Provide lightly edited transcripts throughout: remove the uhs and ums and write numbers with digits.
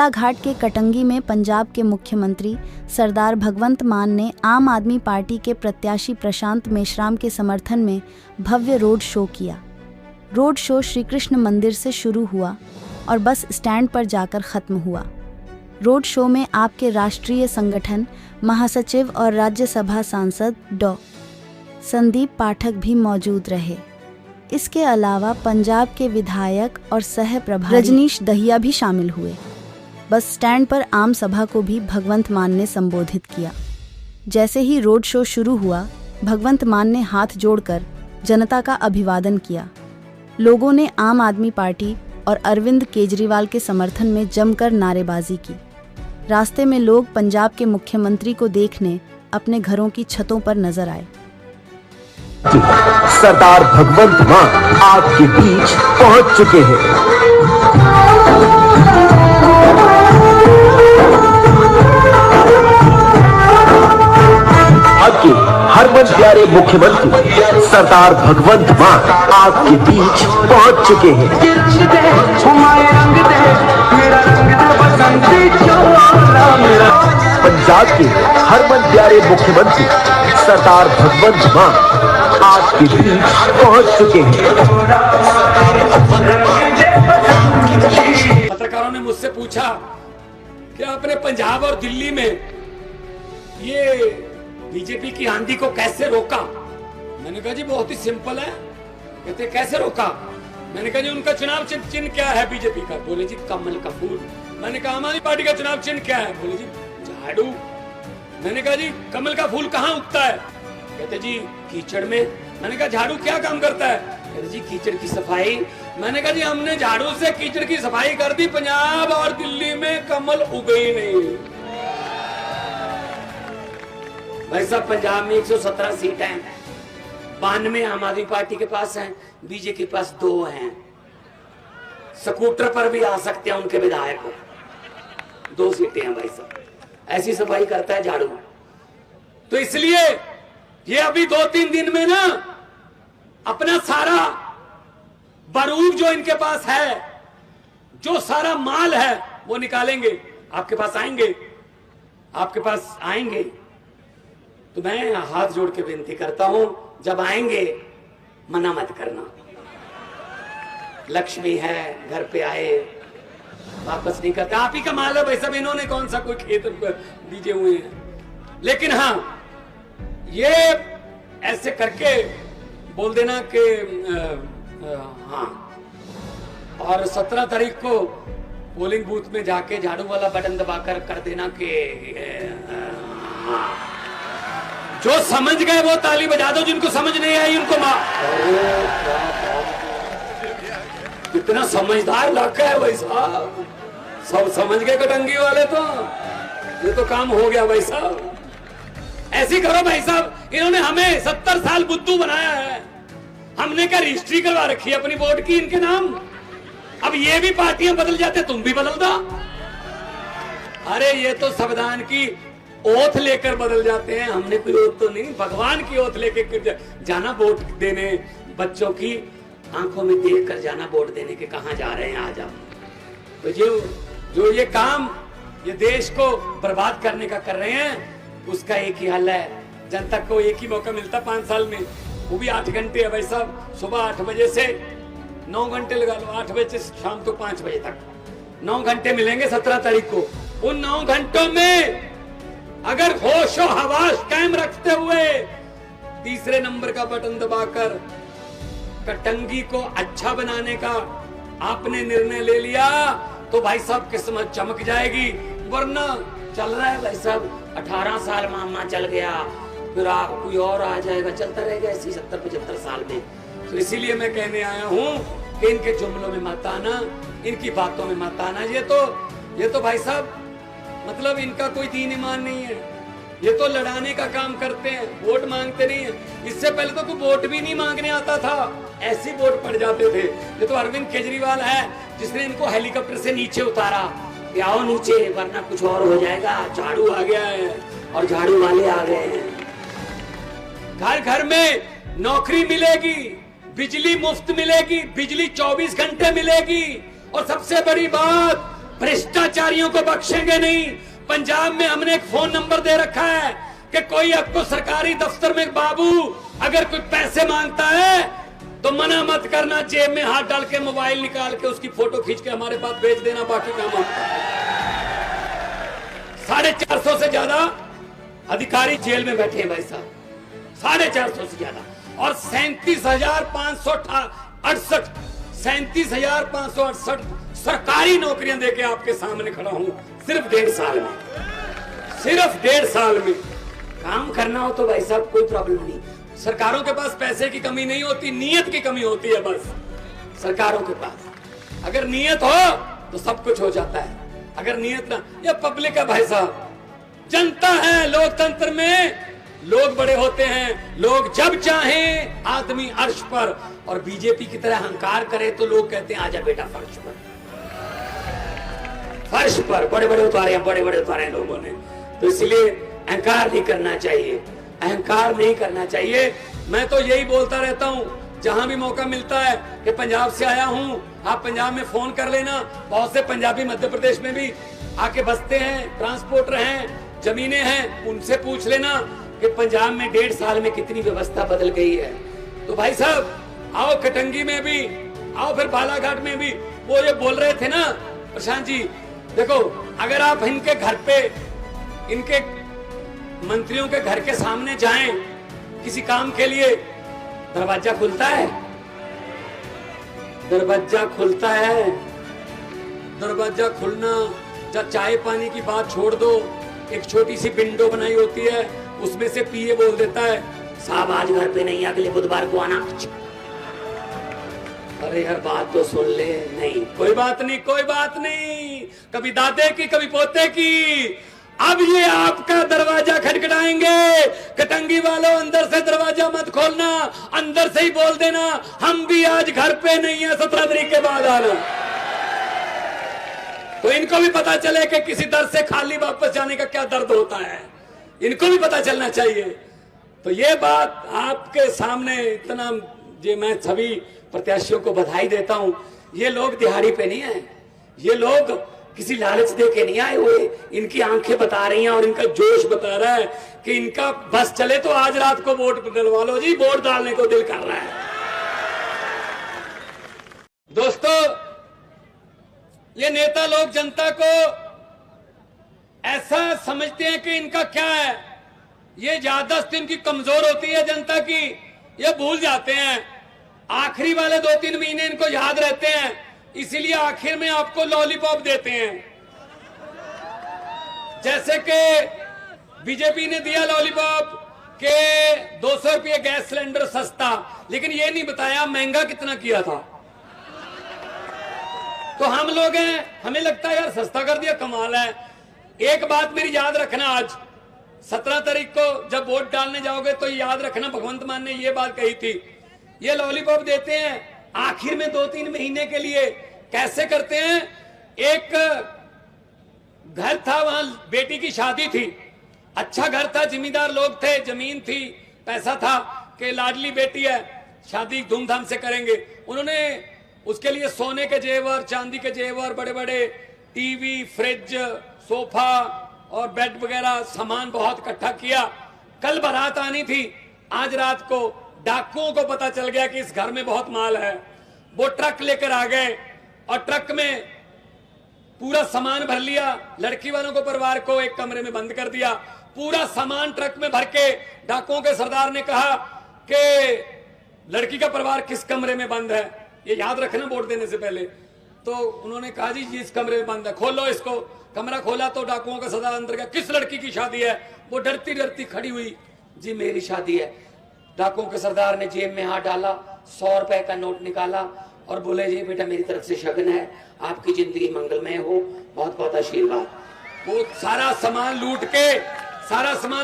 बालाघाट के कटंगी में पंजाब के मुख्यमंत्री सरदार भगवंत मान ने आम आदमी पार्टी के प्रत्याशी प्रशांत मेश्राम के समर्थन में भव्य रोड शो किया। रोड शो श्री कृष्ण मंदिर से शुरू हुआ और बस स्टैंड पर जाकर खत्म हुआ। रोड शो में आपके राष्ट्रीय संगठन महासचिव और राज्यसभा सांसद डॉ. संदीप पाठक भी मौजूद रहे। इसके अलावा पंजाब के विधायक और सह प्रभारी रजनीश दहिया भी शामिल हुए। बस स्टैंड पर आम सभा को भी भगवंत मान ने संबोधित किया। जैसे ही रोड शो शुरू हुआ, भगवंत मान ने हाथ जोड़कर जनता का अभिवादन किया। लोगों ने आम आदमी पार्टी और अरविंद केजरीवाल के समर्थन में जमकर नारेबाजी की। रास्ते में लोग पंजाब के मुख्यमंत्री को देखने अपने घरों की छतों पर नजर आए। सरदार भगवंत मान आपके बीच पहुंच चुके हैं। आपके हरमन प्यारे मुख्यमंत्री सरदार भगवंत मान आपके बीच पहुंच चुके हैं। पंजाब के हरमन प्यारे मुख्यमंत्री सरदार भगवंत मान आपके बीच पहुंच चुके हैं। पत्रकारों ने मुझसे पूछा कि आपने पंजाब और दिल्ली में ये बीजेपी की आंधी को कैसे रोका। मैंने कहा जी बहुत ही सिंपल है। कहते कैसे रोका। मैंने कहा जी उनका चुनाव चिन्ह क्या है बीजेपी का। बोले जी कमल का फूल। मैंने कहा आम आदमी पार्टी का चुनाव चिन्ह क्या है। बोले जी झाड़ू। मैंने कहा जी कमल का फूल कहाँ उगता है। कहते जी कीचड़ में। मैंने कहा झाड़ू क्या काम करता है। कहते जी कीचड़ की सफाई। मैंने कहा जी हमने झाड़ू से कीचड़ की सफाई कर दी, पंजाब और दिल्ली में कमल उगे ही नहीं। भाई साहब पंजाब में 117 सीट हैं, 92 आम आदमी पार्टी के पास हैं, बीजेपी के पास 2 हैं। स्कूटर पर भी आ सकते हैं उनके विधायक। 2 सीटें हैं भाई साहब। ऐसी सफाई करता है झाड़ू। तो इसलिए ये अभी 2-3 दिन में ना अपना सारा बारूद जो इनके पास है, जो सारा माल है वो निकालेंगे। आपके पास आएंगे, आपके पास आएंगे। तो मैं हाथ जोड़ के विनती करता हूं, जब आएंगे मना मत करना। लक्ष्मी है, घर पे आए वापस नहीं करते। आप ही का माल है भाई साहब। इन्होंने कौन सा कोई खेत दीजे हुए हैं। लेकिन हाँ ये ऐसे करके बोल देना कि हाँ। और 17 तारीख को पोलिंग बूथ में जाके झाड़ू वाला बटन दबाकर कर देना कि हाँ। जो समझ गए वो ताली बजा दो, जिनको समझ नहीं आई उनको कितना समझदार इलाका है भाई साहब। सब समझ गए कटंगी वाले। तो ये तो काम हो गया भाई साहब। ऐसी करो भाई साहब। इन्होंने हमें 70 साल बुद्धू बनाया है। हमने क्या रजिस्ट्री करवा रखी है अपनी वोट की इनके नाम। अब ये भी पार्टियां बदल जाते, तुम भी बदल दो। अरे ये तो संविधान की ओथ लेकर बदल जाते हैं। हमने कोई ओथ तो नहीं, भगवान की ओथ लेकर जाना वोट देने। बच्चों की आंखों में देख कर जाना वोट देने के। कहां जा रहे हैं आज आप। तो जो ये काम ये देश को बर्बाद करने का कर रहे हैं, उसका एक ही हल है। जनता को एक ही मौका मिलता 5 साल में, वो भी 8 घंटे है भाई साहब। सुबह 8 बजे से 9 घंटे लगा लो, 8 बजे से शाम को 5 बजे तक 9 घंटे मिलेंगे 17 तारीख को। उन 9 घंटों में अगर होशो हवास कायम रखते हुए तीसरे नंबर का बटन दबाकर कटंगी को अच्छा बनाने का आपने निर्णय ले लिया तो भाई साहब किस्मत चमक जाएगी। वरना चल रहा है भाई साहब 18 साल मामा चल गया, फिर कोई और आ जाएगा, चलता रहेगा ऐसे 70-75 साल में। तो इसीलिए मैं कहने आया हूं कि इनके जुमलों में मत आना, इनकी बातों में मत आना। ये तो भाई साहब मतलब इनका कोई दीन ईमान नहीं है। ये तो लड़ाने का काम करते हैं, वोट मांगते नहीं है। इससे पहले तो कोई वोट भी नहीं मांगने आता था, ऐसे वोट पड़ जाते थे। ये तो अरविंद केजरीवाल है जिसने इनको हेलीकॉप्टर से नीचे उतारा कि आओ नीचे वरना कुछ और हो जाएगा। झाड़ू आ गया है और झाड़ू वाले आ गए हैं। घर घर में नौकरी मिलेगी, बिजली मुफ्त मिलेगी, बिजली 24 घंटे मिलेगी। और सबसे बड़ी बात भ्रष्टाचारियों को बख्शेंगे नहीं। पंजाब में हमने एक फोन नंबर दे रखा है कि कोई आपको सरकारी दफ्तर में बाबू अगर कोई पैसे मांगता है तो मना मत करना, जेब में हाथ डाल के मोबाइल निकाल के उसकी फोटो खींच के हमारे पास भेज देना, बाकी काम हम 450 से ज्यादा अधिकारी जेल में बैठे हैं भाई साहब, 450 से ज्यादा, और 37,568 सरकारी नौकरियां देके आपके सामने खड़ा हूं सिर्फ 1.5 साल में। सिर्फ 1.5 साल में काम करना हो तो भाई साहब कोई प्रॉब्लम नहीं। सरकारों के पास पैसे की कमी नहीं होती, नीयत की कमी होती है बस सरकारों के पास। अगर नीयत हो तो सब कुछ हो जाता है, अगर नीयत ना, ये पब्लिक है भाई साहब, जनता है। लोकतंत्र में लोग बड़े होते हैं, लोग जब चाहें आदमी अर्श पर, और बीजेपी की तरह अहंकार करे तो लोग कहते हैं आजा बेटा फर्श पर। फर्श पर बड़े बड़े उतारे लोगों ने, तो इसलिए अहंकार नहीं करना चाहिए, अहंकार नहीं करना चाहिए। मैं तो यही बोलता रहता हूं जहां भी मौका मिलता है कि पंजाब से आया हूं, आप पंजाब में फोन कर लेना। बहुत से पंजाबी मध्य प्रदेश में भी आके बसते हैं, ट्रांसपोर्टर हैं, जमीनें हैं, उनसे पूछ लेना कि पंजाब में 1.5 साल में कितनी व्यवस्था बदल गई है। तो भाई साहब आओ कटंगी में भी आओ, फिर बालाघाट में भी। वो ये बोल रहे थे ना प्रशांत जी, देखो अगर आप इनके घर पे, इनके मंत्रियों के घर के सामने जाएं किसी काम के लिए, दरवाजा खुलता है, दरवाजा खुलता है। दरवाजा खुलना, जब चाय पानी की बात छोड़ दो, एक छोटी सी विंडो बनाई होती है, उसमें से पीए बोल देता है साहब आज घर पे नहीं, अगले बुधवार को आना। अरे यार बात तो सुन ले। नहीं कोई बात नहीं, कोई बात नहीं, कभी दादे की कभी पोते की। अब ये आपका दरवाजा खटखटाएंगे, कटंगी वालों अंदर से दरवाजा मत खोलना, अंदर से ही बोल देना हम भी आज घर पे नहीं है, 17 तारीख के बाद आना। तो इनको भी पता चले कि किसी दर से खाली वापस जाने का क्या दर्द होता है, इनको भी पता चलना चाहिए। तो ये बात आपके सामने इतना, ये मैं सभी प्रत्याशियों को बधाई देता हूं। ये लोग दिहाड़ी पे नहीं है, ये लोग किसी लालच दे के नहीं आए हुए, इनकी आंखें बता रही हैं और इनका जोश बता रहा है कि इनका बस चले तो आज रात को वोट डलवा लो जी, वोट डालने को दिल कर रहा है। दोस्तों ये नेता लोग जनता को ऐसा समझते हैं कि इनका क्या है, ये याददाश्त इनकी कमजोर होती है जनता की, ये भूल जाते हैं। आखिरी वाले 2-3 महीने इनको याद रहते हैं, इसीलिए आखिर में आपको लॉलीपॉप देते हैं। जैसे कि बीजेपी ने दिया लॉलीपॉप के 200 रुपये गैस सिलेंडर सस्ता, लेकिन ये नहीं बताया महंगा कितना किया था। तो हम लोग हैं, हमें लगता है यार सस्ता कर दिया, कमाल है। एक बात मेरी याद रखना, आज 17 तारीख को जब वोट डालने जाओगे तो याद रखना, भगवंत मान ने ये बात कही थी, ये लॉलीपॉप देते हैं आखिर में 2-3 महीने के लिए। कैसे करते हैं, एक घर था, वहां बेटी की शादी थी, अच्छा घर था, जिम्मेदार लोग थे, जमीन थी, पैसा था कि लाडली बेटी है, शादी धूमधाम से करेंगे। उन्होंने उसके लिए सोने के जेवर, चांदी के जेवर, बड़े बड़े टीवी, फ्रिज, सोफा और बेड वगैरह सामान बहुत इकट्ठा किया। कल बारात आनी थी, आज रात को डाकुओं को पता चल गया कि इस घर में बहुत माल है, वो ट्रक लेकर आ गए और ट्रक में पूरा सामान भर लिया। लड़की वालों को, परिवार को एक कमरे में बंद कर दिया, पूरा सामान ट्रक में भर के डाकुओं के सरदार ने कहा कि लड़की का परिवार किस कमरे में बंद है, ये याद रखना वोट देने से पहले। तो उन्होंने कहा जी इस कमरे में बंद है, खोलो इसको। कमरा खोला तो डाकुओं का सरदार अंदर गया, किस लड़की की शादी है? वो डरती डरती खड़ी हुई, जी मेरी शादी है। डाकुओं के सरदार ने जेब में हाथ डाला, 100 रुपए का नोट निकाला और बोले जी बेटा मेरी तरफ से शगन है, आपकी जिंदगी मंगलमय हो, बहुत बहुत आशीर्वाद। वो सारा सामान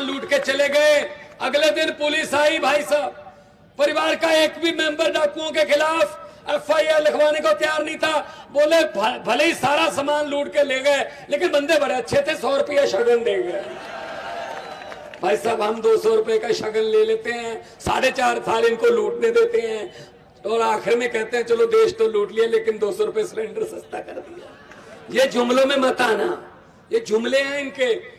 लूट के चले गए। अगले दिन पुलिस आई, भाई साहब परिवार का एक भी मेंबर डाकुओं के खिलाफ FIR लिखवाने को तैयार नहीं था। बोले भले ही सारा सामान लूट के ले गए, लेकिन बंदे बड़े अच्छे थे, 100 रुपया शगन दे गए। भाई साहब हम 200 रुपए का शगन ले लेते हैं, 4.5 साल इनको लूटने देते हैं और आखिर में कहते हैं चलो देश तो लूट लिया लेकिन 200 रुपए सिलेंडर सस्ता कर दिया। ये जुमलों में मत आना, ये जुमले हैं इनके।